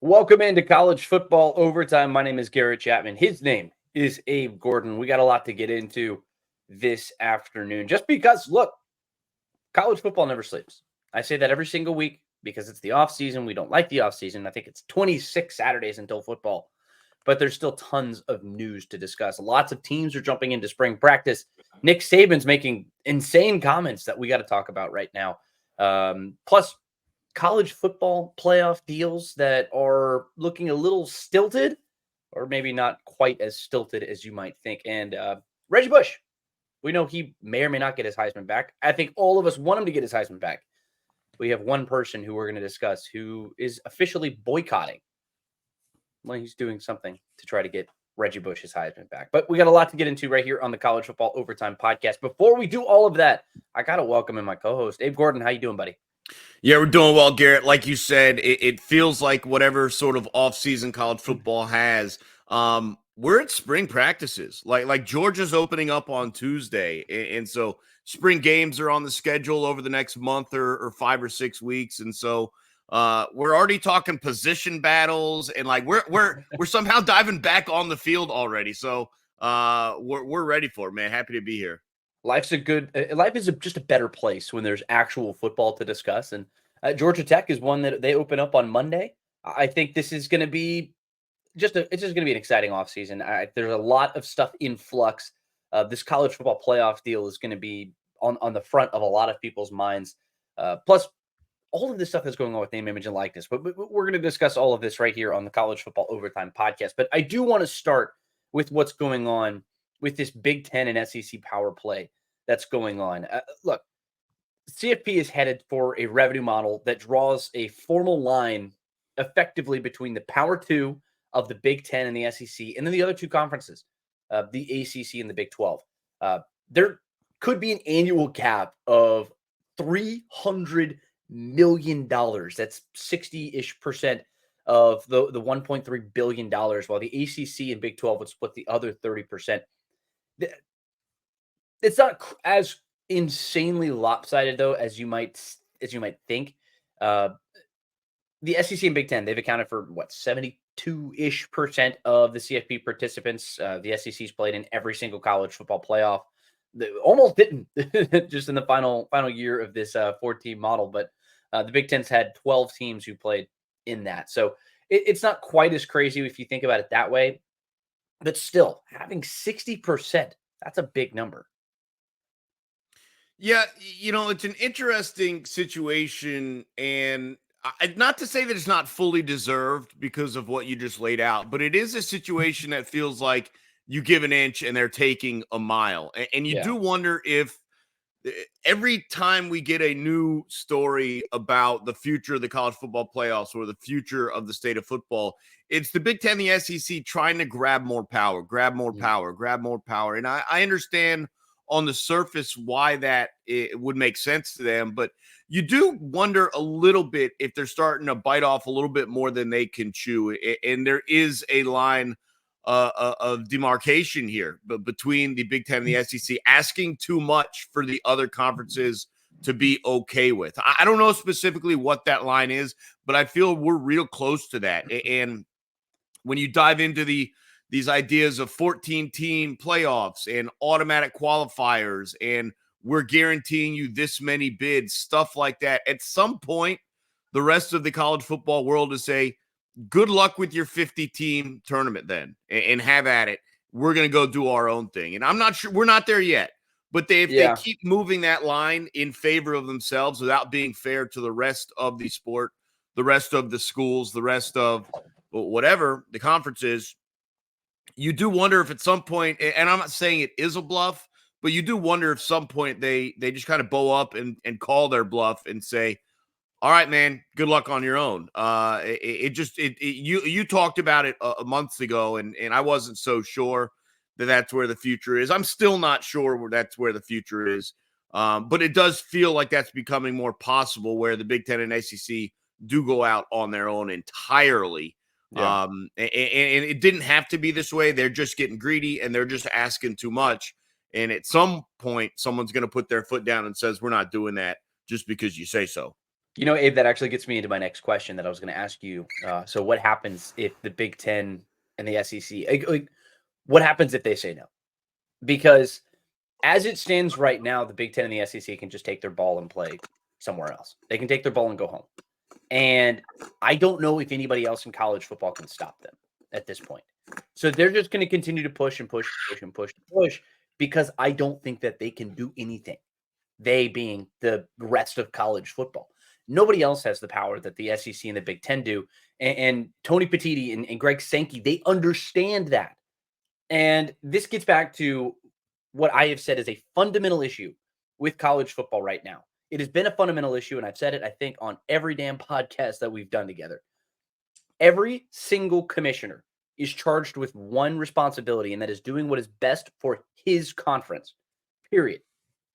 Welcome into college football overtime. My name is Garrett Chapman. His name is Abe Gordon. We got a lot to get into this afternoon just because, look, college football never sleeps. I say that every single week because it's the off season. We don't like the off season. I think it's 26 Saturdays until football, but there's still tons of news to discuss. Lots of teams are jumping into spring practice. Nick Saban's making insane comments that we got to talk about right now. Plus, college football playoff deals that are looking a little stilted, or maybe not quite as stilted as you might think. And Reggie Bush, we know he may or may not get his Heisman back. I think all of us want him to get his Heisman back. We have one person who we're going to discuss who is officially boycotting. Well, he's doing something to try to get Reggie Bush's Heisman back. But we got a lot to get into right here on the College Football Overtime Podcast. Before we do all of that, I got to welcome in my co-host, Abe Gordon. How you doing, buddy? Yeah, we're doing well, Garrett. Like you said, it feels like whatever sort of off-season college football has, we're at spring practices. Like Georgia's opening up on Tuesday, and so spring games are on the schedule over the next month or 5 or 6 weeks, and so we're already talking position battles, and like we're somehow diving back on the field already. So we're ready for it, man. Happy to be here. Life is just a better place when there's actual football to discuss. And Georgia Tech is one that they open up on Monday. I think this is going to be it's just going to be an exciting offseason. There's a lot of stuff in flux. This college football playoff deal is going to be on the front of a lot of people's minds. Plus, all of this stuff that's going on with name, image, and likeness. But we're going to discuss all of this right here on the College Football Overtime Podcast. But I do want to start with what's going on with this Big Ten and SEC power play that's going on. Look, CFP is headed for a revenue model that draws a formal line effectively between the Power 2 of the Big Ten and the SEC, and then the other two conferences, the ACC and the Big 12. There could be an annual cap of $300 million. That's 60-ish% of the $1.3 billion, while the ACC and Big 12 would split the other 30%. It's not as insanely lopsided though as you might think. The SEC and Big Ten, they've accounted for 72-ish% of the CFP participants. The SEC's played in every single college football playoff. They almost didn't just in the final year of this 4-team model, but the Big Ten's had 12 teams who played in that. So it's not quite as crazy if you think about it that way. But still, having 60%, that's a big number. Yeah, it's an interesting situation, and not to say that it's not fully deserved because of what you just laid out, but it is a situation that feels like you give an inch and they're taking a mile. And you do wonder if every time we get a new story about the future of the college football playoffs or the future of the state of football, it's the Big Ten, the SEC trying to grab more power. And I understand on the surface why that it would make sense to them, but you do wonder a little bit if they're starting to bite off a little bit more than they can chew. And there is a line of demarcation here between the Big Ten and the SEC, asking too much for the other conferences to be okay with. I don't know specifically what that line is, but I feel we're real close to that. And when you dive into these ideas of 14-team playoffs and automatic qualifiers, and we're guaranteeing you this many bids, stuff like that, at some point, the rest of the college football world is say, good luck with your 50-team tournament then, and have at it. We're going to go do our own thing. And I'm not sure, we're not there yet, but if they keep moving that line in favor of themselves without being fair to the rest of the sport, the rest of the schools, the rest of whatever the conference is, you do wonder if at some point, and I'm not saying it is a bluff, but you do wonder if some point they just kind of bow up and call their bluff and say, all right, man, good luck on your own. You talked about it months ago, and I wasn't so sure that that's where the future is. I'm still not sure that's where the future is. But it does feel like that's becoming more possible where the Big Ten and SEC do go out on their own entirely. Yeah. And it didn't have to be this way. They're just getting greedy and they're just asking too much. And at some point, someone's going to put their foot down and says, we're not doing that just because you say so. Abe, that actually gets me into my next question that I was going to ask you. So, what happens if the Big Ten and the SEC, what happens if they say no? Because as it stands right now, the Big Ten and the SEC can just take their ball and play somewhere else. They can take their ball and go home. And I don't know if anybody else in college football can stop them at this point. So they're just going to continue to push and push and push and push and push because I don't think that they can do anything. They being the rest of college football. Nobody else has the power that the SEC and the Big Ten do. And Tony Petitti and Greg Sankey, they understand that. And this gets back to what I have said is a fundamental issue with college football right now. It has been a fundamental issue, and I've said it, I think, on every damn podcast that we've done together. Every single commissioner is charged with one responsibility, and that is doing what is best for his conference, period.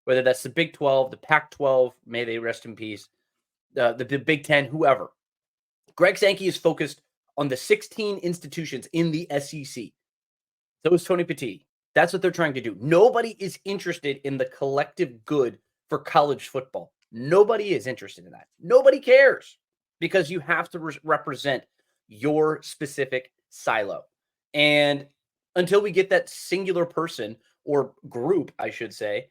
Whether that's the Big 12, the Pac 12, may they rest in peace, the Big 10, whoever. Greg Sankey is focused on the 16 institutions in the SEC. So is Tony Petitti. That's what they're trying to do. Nobody is interested in the collective good for college football. Nobody is interested in that. Nobody cares because you have to represent your specific silo. And until we get that singular person or group, I should say,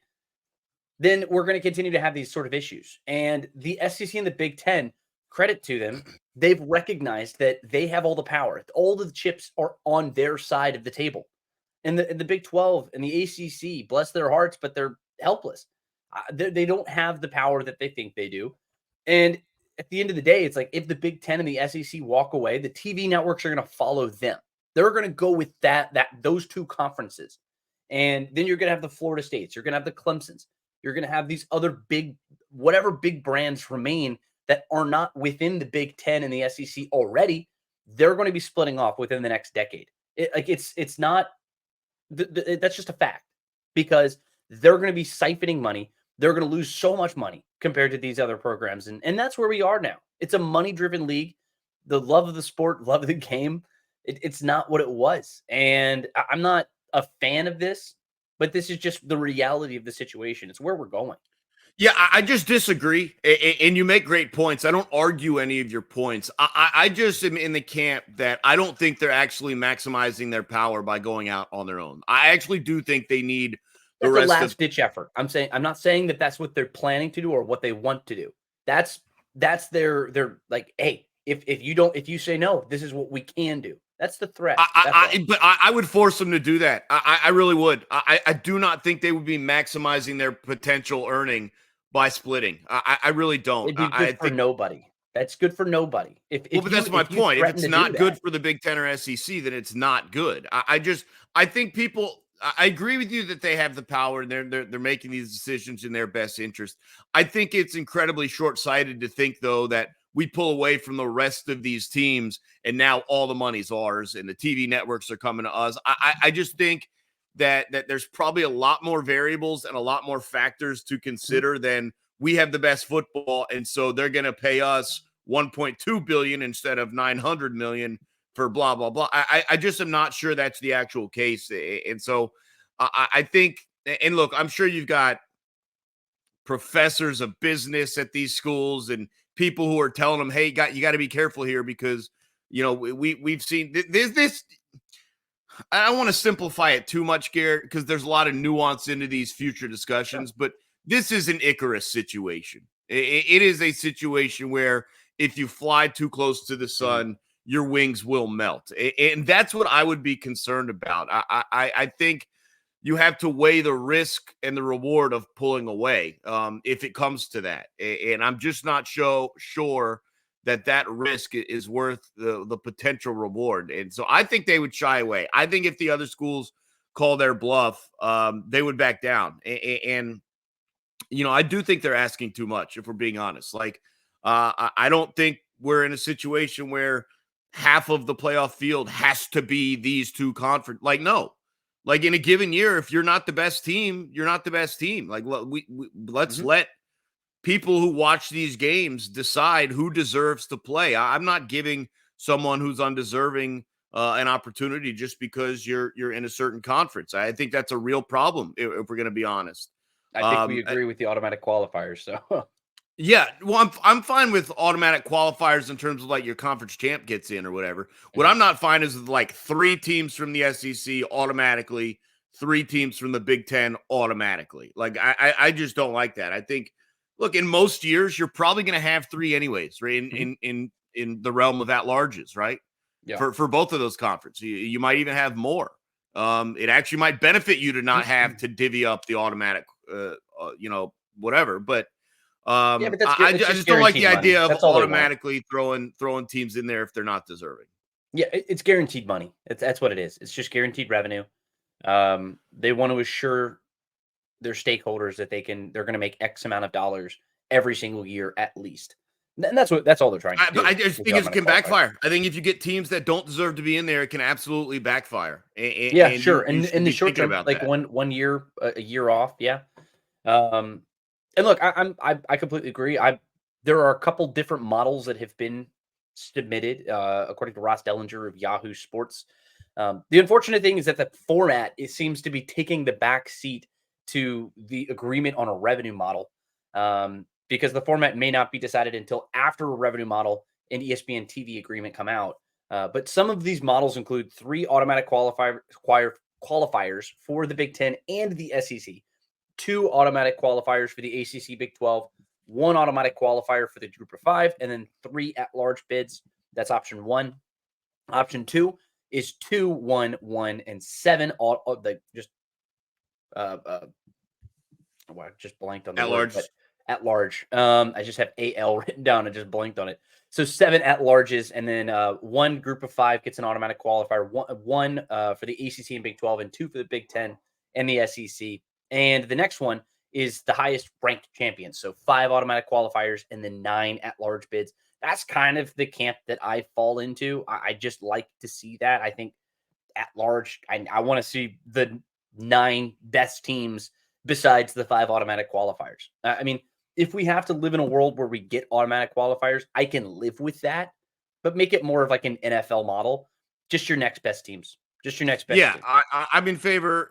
then we're going to continue to have these sort of issues. And the SEC and the Big Ten, credit to them, they've recognized that they have all the power. All the chips are on their side of the table. And the Big 12 and the ACC, bless their hearts, but they're helpless. They don't have the power that they think they do. And at the end of the day, it's like if the Big 10 and the SEC walk away, the TV networks are going to follow them. They're going to go with those two conferences. And then you're going to have the Florida States. You're going to have the Clemsons. You're going to have these other whatever big brands remain that are not within the Big 10 and the SEC already. They're going to be splitting off within the next decade. It's not. That's just a fact because they're going to be siphoning money. They're going to lose so much money compared to these other programs. And that's where we are now. It's a money-driven league. The love of the sport, love of the game, it's not what it was. And I'm not a fan of this, but this is just the reality of the situation. It's where we're going. Yeah, I just disagree. And you make great points. I don't argue any of your points. I just am in the camp that I don't think they're actually maximizing their power by going out on their own. I actually do think they need the That's a rest of. last-ditch effort. I'm not saying that that's what they're planning to do or what they want to do. That's their like, hey, if you say no, this is what we can do. That's the threat. But I would force them to do that. I really would. I do not think they would be maximizing their potential earning by splitting. I really don't. It'd be good for nobody. That's good for nobody. Well, but that's my point. If it's not good for the Big Ten or SEC, then it's not good. I think people. I agree with you that they have the power and they're making these decisions in their best interest. I think it's incredibly short-sighted to think though that we pull away from the rest of these teams and now all the money's ours and the TV networks are coming to us. I just think that there's probably a lot more variables and a lot more factors to consider than we have the best football, and so they're going to pay us 1.2 billion instead of 900 million for blah blah blah. I just am not sure that's the actual case, and so I think. And look, I'm sure you've got professors of business at these schools and people who are telling them, "Hey, you got to be careful here because we've seen this." I don't want to simplify it too much, Garrett, because there's a lot of nuance into these future discussions, but this is an Icarus situation. It is a situation where if you fly too close to the sun, your wings will melt. And that's what I would be concerned about. I think you have to weigh the risk and the reward of pulling away if it comes to that. And I'm just not sure that risk is worth the potential reward. And so I think they would shy away. I think if the other schools call their bluff, they would back down. And I do think they're asking too much, if we're being honest. Like, I don't think we're in a situation where half of the playoff field has to be these two conference. Like, no. Like in a given year, if you're not the best team, you're not the best team. Like let's let people who watch these games decide who deserves to play. I'm not giving someone who's undeserving an opportunity just because you're in a certain conference. I think that's a real problem if we're going to be honest. I think we agree with the automatic qualifiers. So Yeah, well, I'm fine with automatic qualifiers in terms of like your conference champ gets in or whatever. What Mhm. I'm not fine is with like 3 teams from the SEC automatically, 3 teams from the Big Ten automatically. Like I just don't like that. I think, look, in most years you're probably going to have 3 anyways, right? In Mhm. in the realm of at larges, right? Yeah. For both of those conferences, you might even have more. It actually might benefit you to not have to divvy up the automatic, whatever, but. Yeah, but that's it's I just just don't like the guaranteed money. idea of That's all they want. automatically throwing teams in there if they're not deserving. Yeah, it's guaranteed money. That's what it is. It's just guaranteed revenue. They want to assure their stakeholders that they're going to make X amount of dollars every single year at least. And that's all they're trying to But do I just with the think it automatic can qualifiers. backfire. I think if you get teams that don't deserve to be in there, it can absolutely backfire, Yeah, and sure. you And in should the be short thinking term, about like that. one year, a year off, yeah. Um, and look, I completely agree. There are a couple different models that have been submitted, according to Ross Dellinger of Yahoo Sports. The unfortunate thing is that the format it seems to be taking the back seat to the agreement on a revenue model, because the format may not be decided until after a revenue model and ESPN TV agreement come out. But some of these models include 3 automatic qualifiers for the Big Ten and the SEC, 2 automatic qualifiers for the ACC Big 12, 1 automatic qualifier for the Group of Five, and then 3 at-large bids. That's option one. Option two is 2, 1, 1, and 7. All the just uh, well, I just blanked on the At word, but large, at large. I just have AL written down. I just blanked on it. So 7 at-larges, and then 1 Group of 5 gets an automatic qualifier. One for the ACC and Big 12, and 2 for the Big 10 and the SEC. And the next one is the highest ranked champion. So 5 automatic qualifiers and then 9 at-large bids. That's kind of the camp that I fall into. I just like to see that. I think at large. I want to see the 9 best teams besides the 5 automatic qualifiers. I mean, if we have to live in a world where we get automatic qualifiers, I can live with that, but make it more of like an NFL model. Just your next best teams. Just your next best yeah, team. I'm in favor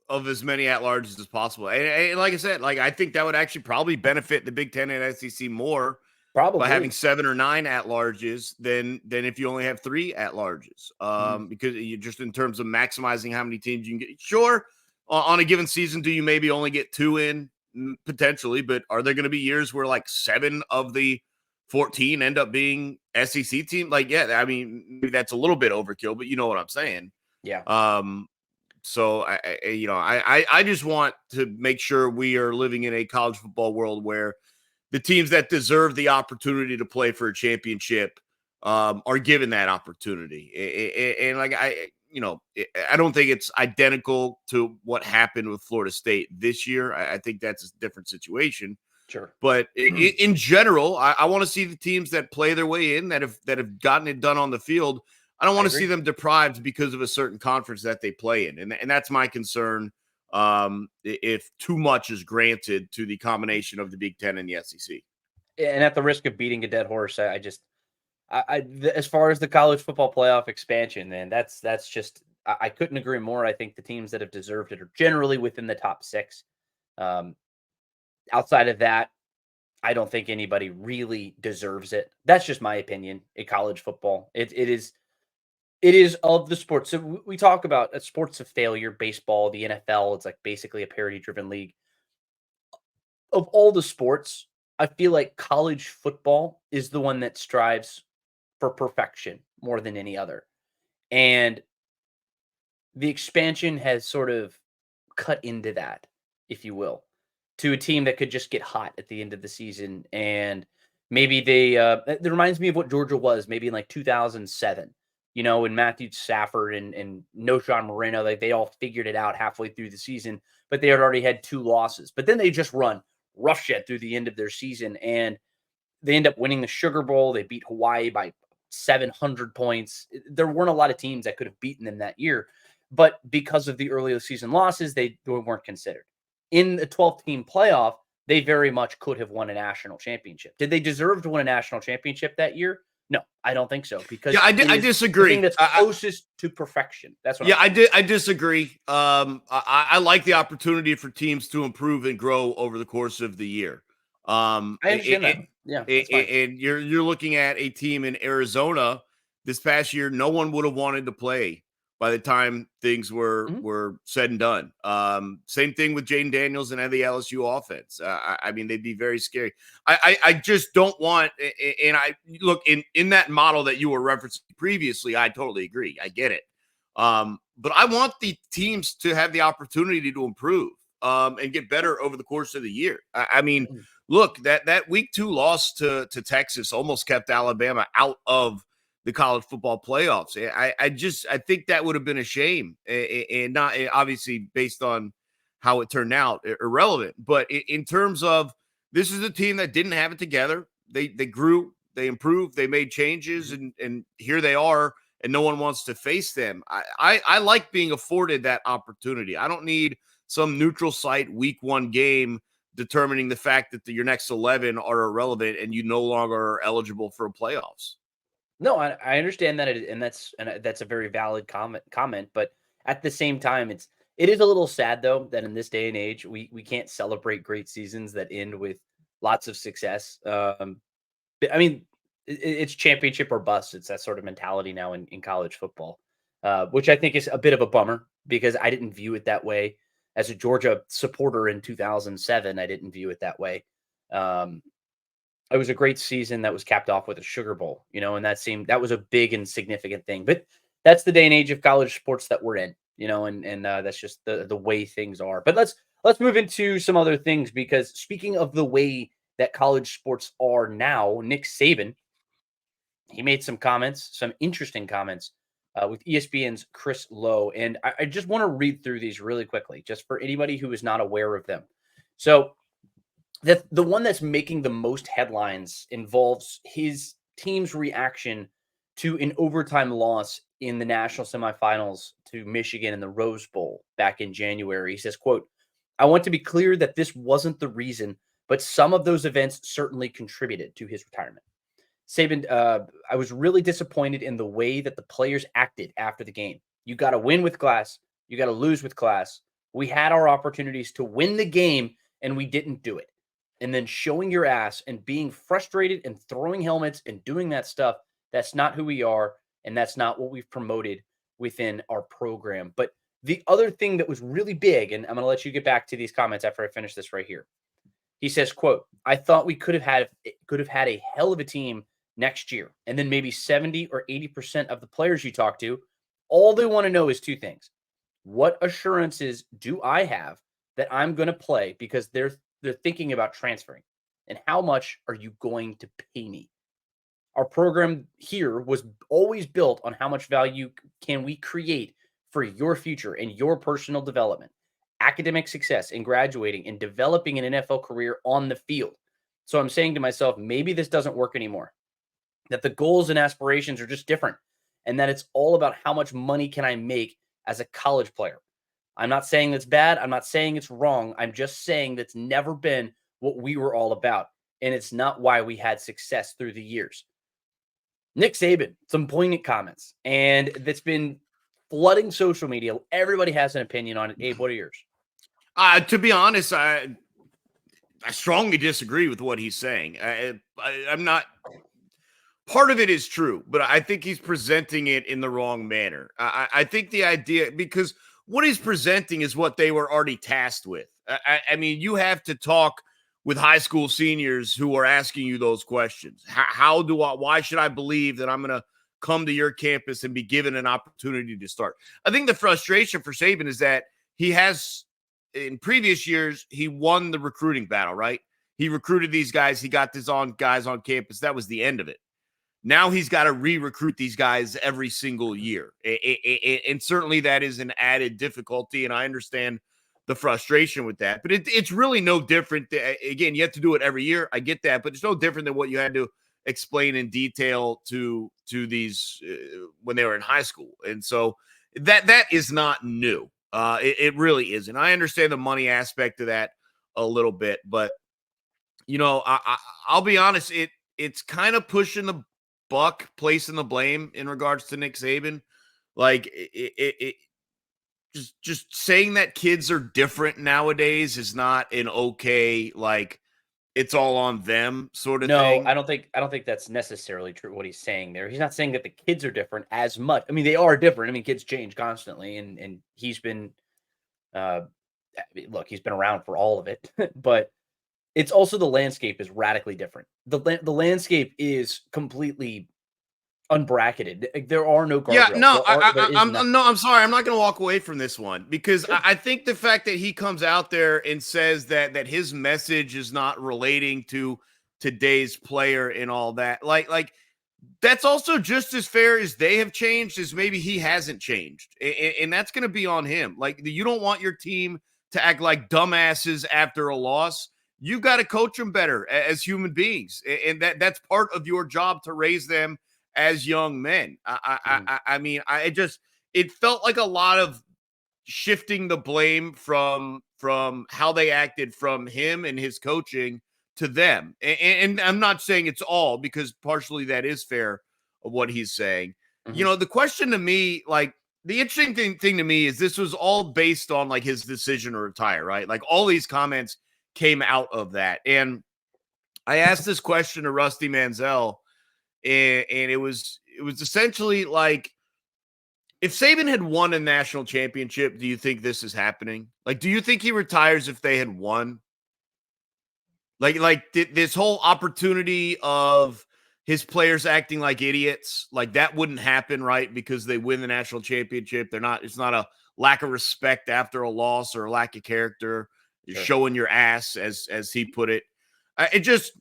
of as many at larges as possible, and like I said, like I think that would actually probably benefit the Big Ten and SEC more by having Probably. 7 or 9 at larges than if you only have 3 at larges. Mhm. Because you just in terms of maximizing how many teams you can get. Sure, on a given season, do you maybe only get 2 in? Potentially, but are there going to be years where like 7 of the 14 end up being SEC team? Like, yeah, I mean, maybe that's a little bit overkill, but you know what I'm saying. Yeah. Um, so I just want to make sure we are living in a college football world where the teams that deserve the opportunity to play for a championship are given that opportunity. And like I don't think it's identical to what happened with Florida State this year. I think that's a different situation. Sure. But in general, I want to see the teams that play their way in that have gotten it done on the field. I don't I want to see agree. them deprived because of a certain conference that they play in, and that's my concern. If too much is granted to the combination of the Big Ten and the SEC. And at the risk of beating a dead horse, I just as far as the college football playoff expansion, man, that's just I couldn't agree more. I think the teams that have deserved it are generally within the top six. Um, Outside of that, I don't think anybody really deserves it. That's just my opinion in college football. It is of the sports. So we talk about sports of failure, baseball, the NFL. It's like basically a parity driven league. Of all the sports, I feel like college football is the one that strives for perfection more than any other. And the expansion has sort of cut into that, if you will, to a team that could just get hot at the end of the season. And maybe it reminds me of what Georgia was maybe in like 2007, when Matthew Stafford and No Sean Moreno, like they all figured it out halfway through the season, but they had already had 2 losses. But then they just run roughshod through the end of their season. And they end up winning the Sugar Bowl. They beat Hawaii by 700 points. There weren't a lot of teams that could have beaten them that year, but because of the earlier season losses, they weren't considered. In the 12-team playoff, they very much could have won a national championship. Did they deserve to win a national championship that year? No, I don't think so Yeah, because it I is the thing disagree. that's closest to perfection. That's what I'm Yeah, saying. I disagree. I like the opportunity for teams to improve and grow over the course of the year. I understand that. Yeah, that's fine. And you're looking at a team in Arizona this past year. No one would have wanted to play by the time things Mhm. were said and done. Same thing with Jaden Daniels and the LSU offense. I mean, they'd be very scary. I just don't want. And I look in that model that you were referencing previously. I totally agree. I get it. But I want the teams to have the opportunity to improve and get better over the course of the year. I mean, Mhm. look, that week 2 loss to Texas almost kept Alabama out of the college football playoffs. I think that would have been a shame, and not obviously based on how it turned out, irrelevant. But in terms of, this is a team that didn't have it together. They grew, they improved, they made changes, Mhm. and here they are, and no one wants to face them. I like being afforded that opportunity. I don't need some neutral site week 1 game determining the fact that your next 11 are irrelevant and you no longer are eligible for playoffs. No, I understand that, that's a very valid comment, but at the same time, it is a little sad though that in this day and age we can't celebrate great seasons that end with lots of success. But, I mean, it's championship or bust. It's that sort of mentality now in college football, which I think is a bit of a bummer because I didn't view it that way as a Georgia supporter in 2007. I didn't view it that way. Um, it was a great season that was capped off with a Sugar Bowl, and that was a big and significant thing. But that's the day and age of college sports that we're in, and that's just the way things are. But let's move into some other things because speaking of the way that college sports are now, Nick Saban, he made some comments, some interesting comments with ESPN's Chris Lowe, and I just want to read through these really quickly, just for anybody who is not aware of them. So the one that's making the most headlines involves his team's reaction to an overtime loss in the national semifinals to Michigan in the Rose Bowl back in January. He says, quote, "I want to be clear that this wasn't the reason, but some of those events certainly contributed to his retirement. Saban, I was really disappointed in the way that the players acted after the game. You got to win with class. You got to lose with class. We had our opportunities to win the game, and we didn't do it. And then showing your ass and being frustrated and throwing helmets and doing that stuff, that's not who we are, and that's not what we've promoted within our program." But the other thing that was really big, and I'm going to let you get back to these comments after I finish this right here. He says, quote, "I thought we could have had a hell of a team next year." And then maybe 70 or 80% of the players you talk to, all they want to know is two things. What assurances do I have that I'm going to play because they're thinking about transferring? And how much are you going to pay me? Our program here was always built on how much value can we create for your future and your personal development, academic success in graduating and developing an NFL career on the field. So I'm saying to myself, maybe this doesn't work anymore, that the goals and aspirations are just different, and that it's all about how much money can I make as a college player. I'm not saying that's bad. I'm not saying it's wrong. I'm just saying that's never been what we were all about. And it's not why we had success through the years. Nick Saban, some poignant comments, and that's been flooding social media. Everybody has an opinion on it. Abe, what are yours? To be honest, I strongly disagree with what he's saying. I'm not. Part of it is true, but I think he's presenting it in the wrong manner. I think the idea, because what he's presenting is what they were already tasked with. I mean, you have to talk with high school seniors who are asking you those questions. Why should I believe that I'm going to come to your campus and be given an opportunity to start? I think the frustration for Saban is that he has, in previous years, he won the recruiting battle, right? He recruited these guys. He got these guys on campus. That was the end of it. Now he's got to re-recruit these guys every single year. And certainly that is an added difficulty. And I understand the frustration with that. But it's really no different. Again, you have to do it every year. I get that. But it's no different than what you had to explain in detail to these when they were in high school. And so that is not new. It really isn't. I understand the money aspect of that a little bit. But, I'll be honest, it's kind of pushing the buck, placing the blame in regards to Nick Saban. Like it just saying that kids are different nowadays is not an okay, like, it's all on them sort of No, thing. I don't think that's necessarily true what he's saying there. He's not saying that the kids are different as much. I mean, they are different. I mean, kids change constantly, and he's been uh I mean, look, he's been around for all of it, but it's also the landscape is radically different. The landscape is completely unbracketed. There are no Yeah, guardrails. no, There is I'm nothing. no, I'm sorry. I'm not going to walk away from this one because Good. I think the fact that he comes out there and says that his message is not relating to today's player and all that, like that's also just as fair as they have changed as maybe he hasn't changed, and that's going to be on him. Like you don't want your team to act like dumbasses after a loss. You've got to coach them better as human beings, and that's part of your job to raise them as young men. Mhm, I mean, I just it felt like a lot of shifting the blame from how they acted from him and his coaching to them. And I'm not saying it's all because partially that is fair of what he's saying. You mhm. know, the question to me, like the interesting thing to me is this was all based on like his decision to retire, right? Like all these comments came out of that. And I asked this question to Rusty Manziel, and it was essentially like if Saban had won a national championship, do you think this is happening? Like, do you think he retires if they had won? This whole opportunity of his players acting like idiots, like that wouldn't happen, right? Because they win the national championship. They're not, it's not a lack of respect after a loss or a lack of character. You're Sure. showing your ass, as he put it. It just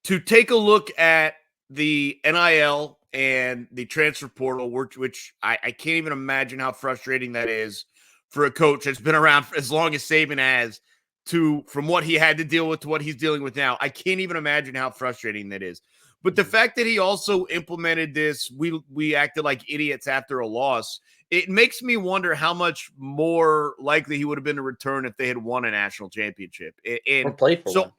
to take a look at the NIL and the transfer portal, which I can't even imagine how frustrating that is for a coach that's been around for as long as Saban has, to from what he had to deal with to what he's dealing with now. I can't even imagine how frustrating that is. But the Mhm. fact that he also implemented this, we acted like idiots after a loss. It makes me wonder how much more likely he would have been to return if they had won a national championship. Or And play for so one.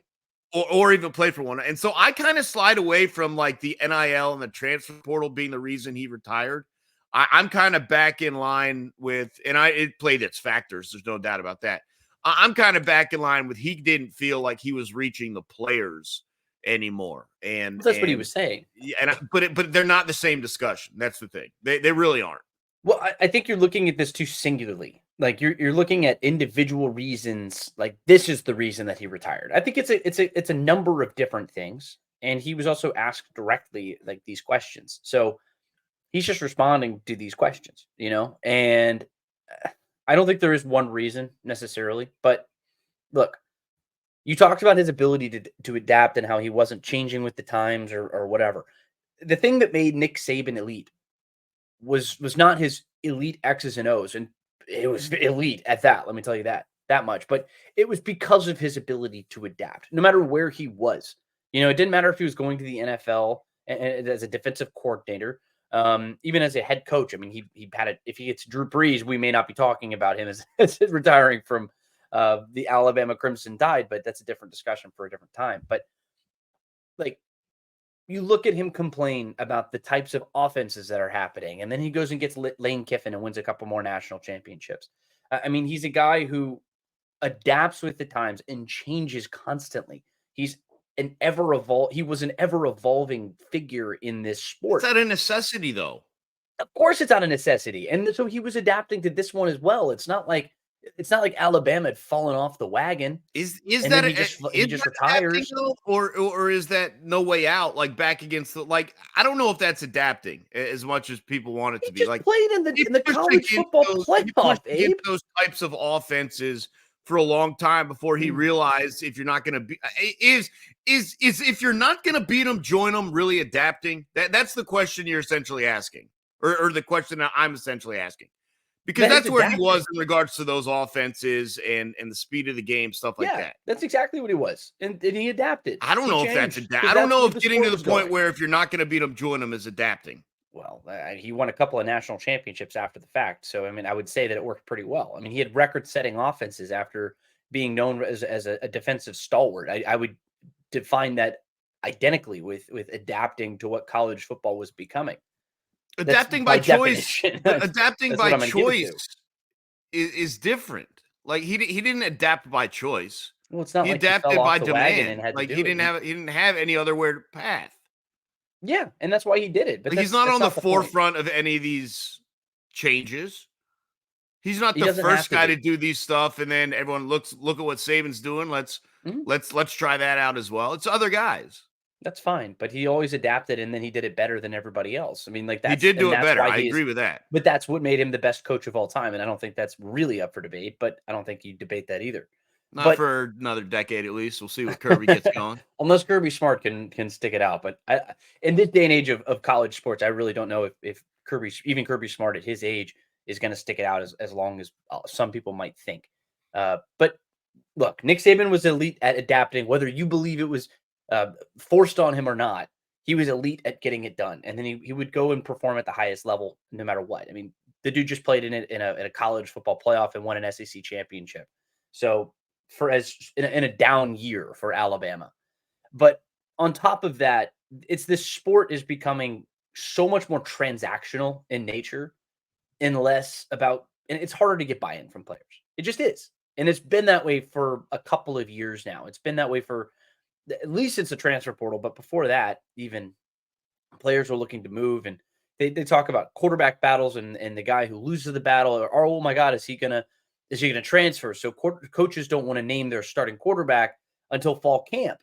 or even play for one. And so I kind of slide away from like the NIL and the transfer portal being the reason he retired. I'm kind of back in line with, and it played its factors. There's no doubt about that. I'm kind of back in line with he didn't feel like he was reaching the players anymore, and Well, that's what he was saying. yeah, but they're not the same discussion. That's the thing. They really aren't. Well, I think you're looking at this too singularly. Like you're looking at individual reasons. Like this is the reason that he retired. I think it's a number of different things. And he was also asked directly like these questions. So he's just responding to these questions, And I don't think there is one reason necessarily. But look, you talked about his ability to adapt and how he wasn't changing with the times or whatever. The thing that made Nick Saban elite was not his elite X's and O's, and it was elite at that. Let me tell you that much. But it was because of his ability to adapt, no matter where he was. It didn't matter if he was going to the NFL as a defensive coordinator, even as a head coach. I mean, he had it. If he gets Drew Brees, we may not be talking about him as, as retiring from the Alabama Crimson Tide, but that's a different discussion for a different time. But like you look at him complain about the types of offenses that are happening, and then he goes and gets Lane Kiffin and wins a couple more national championships. I mean, he's a guy who adapts with the times and changes constantly. He's he was an ever evolving figure in this It's sport. not a necessity though. Of course, it's not a necessity, and so he was adapting to this one as well. It's not like Alabama had fallen off the wagon Is and then that he is just that adapting retires. though, or is that no way out? Like back against the like, I don't know if that's adapting as much as people want it He to be. just Like played in the college football you push playoff, against Abe. those types of offenses for a long time before he Mm. realized if you're not going to be is if you're not going to beat them, join them. Really adapting. That's the question you're essentially asking, or the question that I'm essentially asking. Because That is that's where he adapting. was in regards to those offenses and the speed of the game, stuff like Yeah, that. that's exactly what he was, and he adapted. I don't He know if that's changed because I don't that's know where if the getting to sport the was point going. where if you're not going to beat them, join them is adapting. Well, he won a couple of national championships after the fact, so, I mean, I would say that it worked pretty well. I mean, he had record-setting offenses after being known as a defensive stalwart. I would define that identically with adapting to what college football was becoming. That's Adapting by by choice, definition. adapting That's what by I'm gonna give it choice to. is different. Like he didn't adapt by choice. Well, it's not He like he fell adapted off by the wagon and demand. had to Like do it. he didn't have any other path. Yeah, and that's why he did it. But Like he's not that's on the not the point. forefront of any of these changes. He's not He the doesn't have first to guy to be. do these stuff, and then everyone look at what Saban's doing. Mhm. Let's try that out as well. It's other guys. That's fine, but he always adapted, and then he did it better than everybody else. I mean, like, He did do it that's better. why I he is, agree with that. but that's what made him the best coach of all time, and I don't think that's really up for debate, but I don't think you debate that either. Not But for another decade at least. We'll see what Kirby gets going. unless Kirby Smart can stick it out, but in this day and age of college sports, I really don't know if Kirby Smart at his age is gonna stick it out as long as, some people might think. But look, Nick Saban was elite at adapting, whether you believe it was forced on him or not. He was elite at getting it done, and then he would go and perform at the highest level no matter what. I mean, the dude just played in a college football playoff and won an SEC championship. So for as in a down year for Alabama, but on top of that, it's this sport is becoming so much more transactional in nature and less about, and it's harder to get buy-in from players. It just is. And it's been that way for a couple of years now. It's been that way for at least since the transfer portal, but before that, even players are looking to move and they talk about quarterback battles and the guy who loses the battle or oh my god, is he gonna transfer? So coaches don't want to name their starting quarterback until fall camp,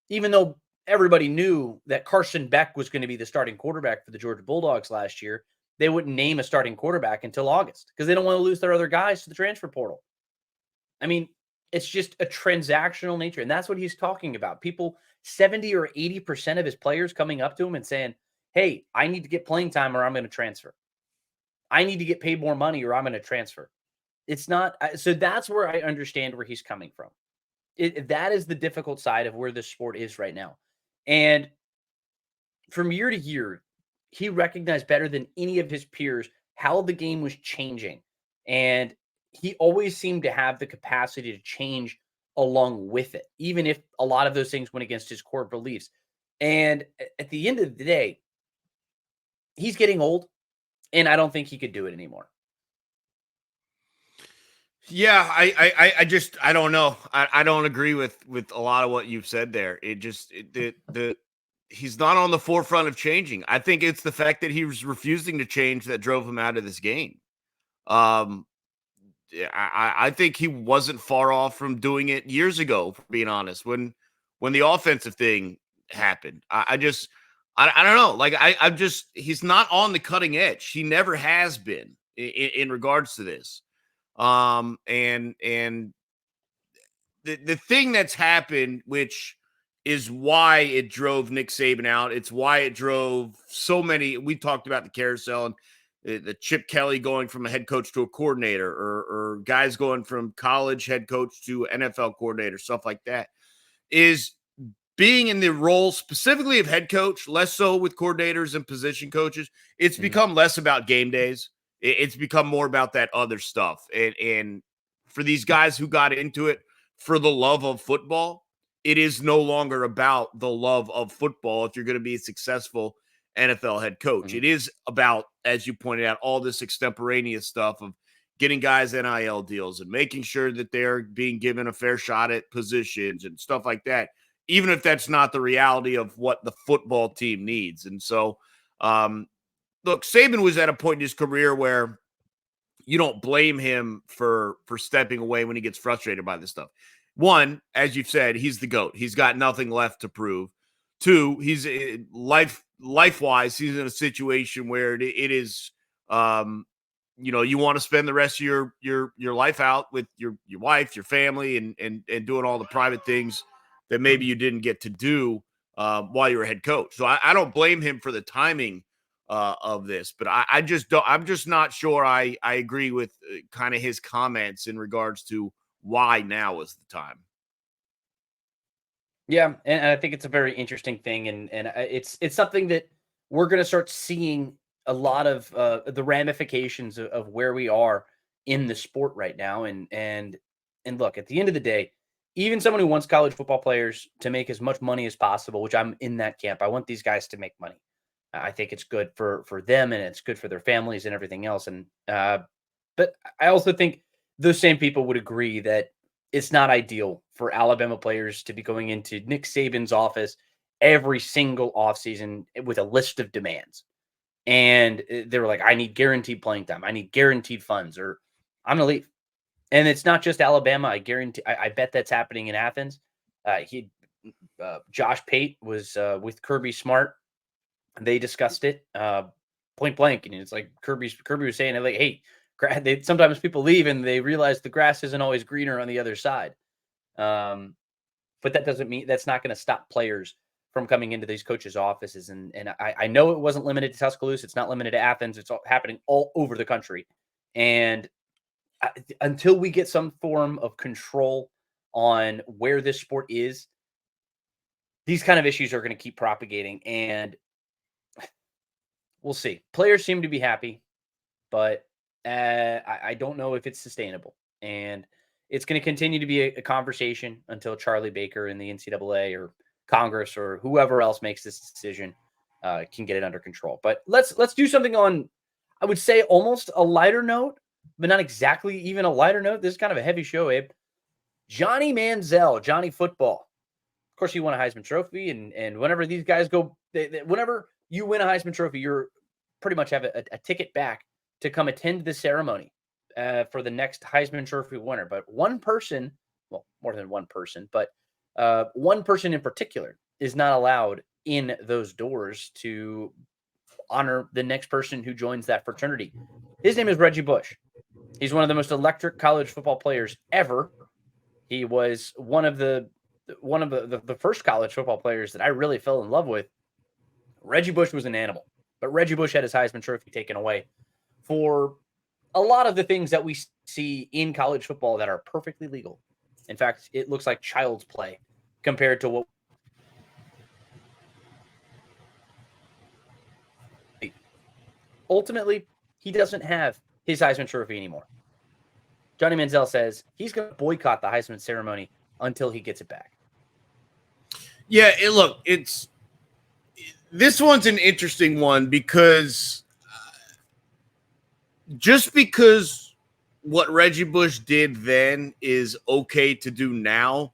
even though everybody knew that Carson Beck was going to be the starting quarterback for the Georgia Bulldogs last year. They wouldn't name a starting quarterback until August because they don't want to lose their other guys to the transfer portal. I mean, it's just a transactional nature. And that's what he's talking about. People, 70 or 80% of his players coming up to him and saying, hey, I need to get playing time or I'm going to transfer. I need to get paid more money or I'm going to transfer. It's not. So that's where I understand where he's coming from. That is the difficult side of where the sport is right now. And from year to year, he recognized better than any of his peers how the game was changing. And he always seemed to have the capacity to change along with it, even if a lot of those things went against his core beliefs. And at the end of the day, he's getting old, and I don't think he could do it anymore. Yeah, I don't know. I don't agree with a lot of what you've said there. It just the he's not on the forefront of changing. I think it's the fact that he was refusing to change that drove him out of this game. Um, yeah, I think he wasn't far off from doing it years ago, for being honest, when the offensive thing happened. I don't know. Like I'm just he's not on the cutting edge. He never has been in regards to this. And the thing that's happened, which is why it drove Nick Saban out. It's why it drove so many. We talked about the carousel and the Chip Kelly going from a head coach to a coordinator, or guys going from college head coach to NFL coordinator, stuff like that. Is being in the role specifically of head coach, less so with coordinators and position coaches. It's Mhm. become less about game days. It's become more about that other stuff. And for these guys who got into it for the love of football, it is no longer about the love of football if you're going to be a successful NFL head coach. Mhm. It is about, as you pointed out, all this extemporaneous stuff of getting guys NIL deals and making sure that they're being given a fair shot at positions and stuff like that, even if that's not the reality of what the football team needs. And so, look, Saban was at a point in his career where you don't blame him for stepping away when he gets frustrated by this stuff. One, as you've said, he's the GOAT. He's got nothing left to prove. Two, he's life wise, he's in a situation where it is, you want to spend the rest of your life out with your wife, your family, and doing all the private things that maybe you didn't get to do while you were head coach. So I don't blame him for the timing of this, but I just don't. I'm just not sure. I agree with kind of his comments in regards to why now is the time. Yeah, and I think it's a very interesting thing, and it's something that we're going to start seeing a lot of the ramifications of where we are in the sport right now, and look, at the end of the day, even someone who wants college football players to make as much money as possible, which I'm in that camp. I want these guys to make money. I think it's good for them, and it's good for their families and everything else. And but I also think those same people would agree that it's not ideal for Alabama players to be going into Nick Saban's office every single offseason with a list of demands. And they were like, I need guaranteed playing time. I need guaranteed funds, or I'm going to leave. And it's not just Alabama. I guarantee, I bet that's happening in Athens. Josh Pate was with Kirby Smart. They discussed it point blank. And it's like Kirby was saying, like, hey, sometimes people leave and they realize the grass isn't always greener on the other side. But that doesn't mean that's not going to stop players from coming into these coaches' offices. And I know it wasn't limited to Tuscaloosa. It's not limited to Athens. It's happening all over the country. And until we get some form of control on where this sport is, these kind of issues are going to keep propagating. And we'll see. Players seem to be happy, but I don't know if it's sustainable. And it's going to continue to be a conversation until Charlie Baker and the NCAA or Congress or whoever else makes this decision can get it under control. But let's do something on, I would say, almost a lighter note, but not exactly even a lighter note. This is kind of a heavy show, Abe. Johnny Manziel, Johnny Football. Of course, he won a Heisman Trophy, and whenever these guys go, whenever you win a Heisman Trophy, you're pretty much have a ticket back to come attend the ceremony for the next Heisman Trophy winner. But one person, well, more than one person, but one person in particular is not allowed in those doors to honor the next person who joins that fraternity. His name is Reggie Bush. He's one of the most electric college football players ever. He was one of the first college football players that I really fell in love with. Reggie Bush was an animal, but Reggie Bush had his Heisman Trophy taken away for a lot of the things that we see in college football that are perfectly legal. In fact, it looks like child's play compared to what ultimately he doesn't have his Heisman Trophy anymore. Johnny Manziel says he's going to boycott the Heisman ceremony until he gets it back. Yeah, this one's an interesting one because just because what Reggie Bush did then is okay to do now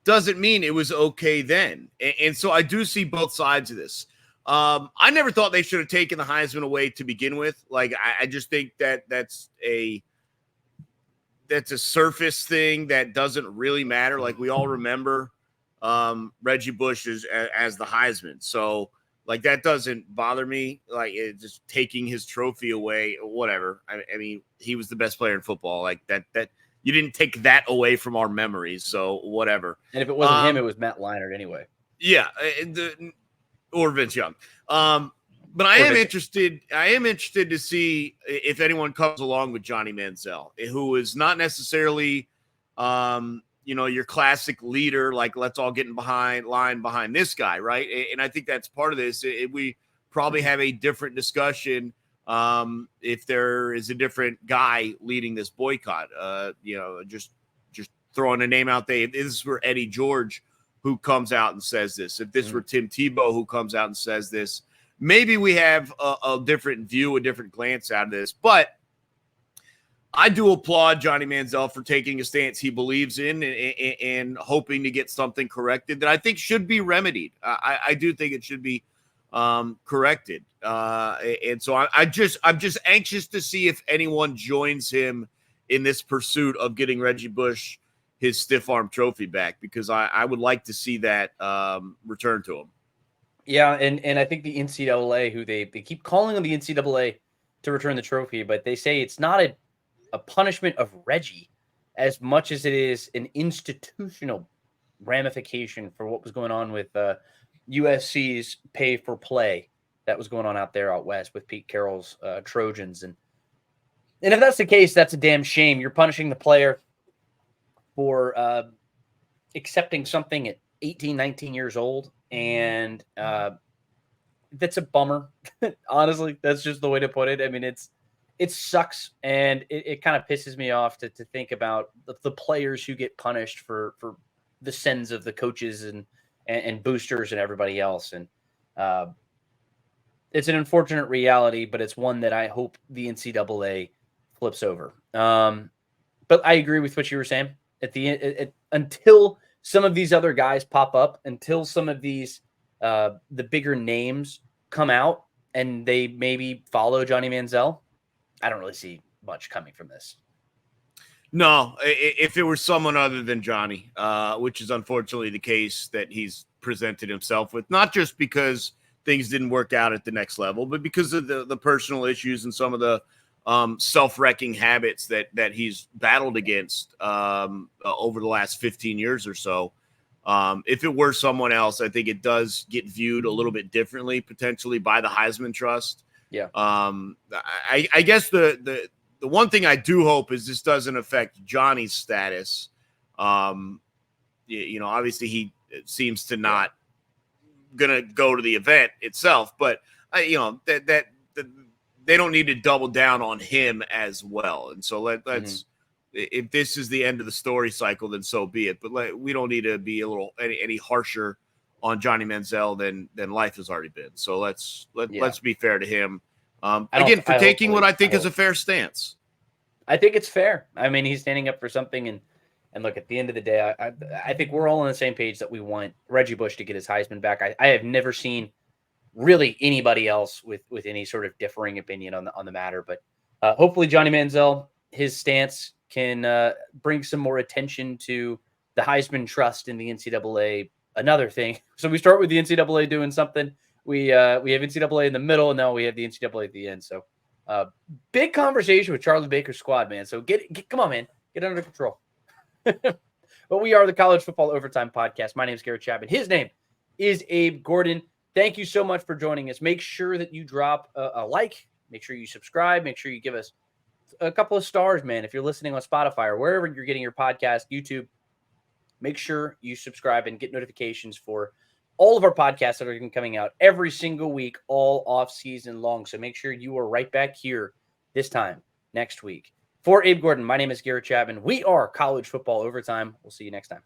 doesn't mean it was okay then. And so I do see both sides of this. I never thought they should have taken the Heisman away to begin with. Like, I just think that's a surface thing that doesn't really matter. Like, we all remember Reggie Bush as the Heisman. So, like, that doesn't bother me. Like, it's just taking his trophy away, whatever. I mean, he was the best player in football. Like, that you didn't take that away from our memories. So, whatever. And if it wasn't him, it was Matt Leinart anyway. Yeah, or Vince Young. But I am interested to see if anyone comes along with Johnny Manziel, who is not necessarily, your classic leader. Like, let's all get in line behind this guy, right? And I think that's part of this. We probably have a different discussion if there is a different guy leading this boycott. Just throwing a name out there. If this were Eddie George who comes out and says this, if this were Tim Tebow who comes out and says this, maybe we have a different view, a different glance out of this. But I do applaud Johnny Manziel for taking a stance he believes in and hoping to get something corrected that I think should be remedied. I do think it should be corrected. And so I'm just anxious to see if anyone joins him in this pursuit of getting Reggie Bush his stiff arm trophy back, because I would like to see that return to him. Yeah, and I think the NCAA, who they keep calling on the NCAA to return the trophy, but they say it's not a punishment of Reggie as much as it is an institutional ramification for what was going on with USC's pay for play that was going on out west with Pete Carroll's Trojans. And if that's the case, that's a damn shame. You're punishing the player for accepting something at 18, 19 years old. And that's a bummer. Honestly, that's just the way to put it. I mean, it sucks. And it kind of pisses me off to think about the players who get punished for the sins of the coaches and boosters and everybody else. And it's an unfortunate reality, but it's one that I hope the NCAA flips over. But I agree with what you were saying. until some of these other guys pop up, until some of these the bigger names come out and they maybe follow Johnny Manziel, I don't really see much coming from this. No, if it were someone other than Johnny, which is unfortunately the case that he's presented himself with, not just because things didn't work out at the next level, but because of the personal issues and some of the self-wrecking habits that he's battled against over the last 15 years or so. If it were someone else, I think it does get viewed a little bit differently, potentially by the Heisman Trust. Yeah. I guess the one thing I do hope is this doesn't affect Johnny's status. Obviously he seems to not gonna go to the event itself, but that they don't need to double down on him as well. And so let's if this is the end of the story cycle, then so be it. But we don't need to be any harsher on Johnny Manziel than life has already been. So let's be fair to him. Again, for taking what I think is a fair stance. I think it's fair. I mean, he's standing up for something, and look, at the end of the day, I think we're all on the same page that we want Reggie Bush to get his Heisman back. I have never seen really anybody else with any sort of differing opinion on the matter, but hopefully Johnny Manziel, his stance can bring some more attention to the Heisman Trust in the NCAA. Another thing. So we start with the NCAA doing something. We have NCAA in the middle, and now we have the NCAA at the end. So big conversation with Charlie Baker's squad, man. So come on, man. Get under control. But we are the College Football Overtime Podcast. My name is Garrett Chapman. His name is Abe Gordon. Thank you so much for joining us. Make sure that you drop a like. Make sure you subscribe. Make sure you give us a couple of stars, man. If you're listening on Spotify or wherever you're getting your podcast, YouTube, make sure you subscribe and get notifications for all of our podcasts that are coming out every single week, all off season long. So make sure you are right back here this time next week. For Abe Gordon, my name is Garrett Chapman. We are College Football Overtime. We'll see you next time.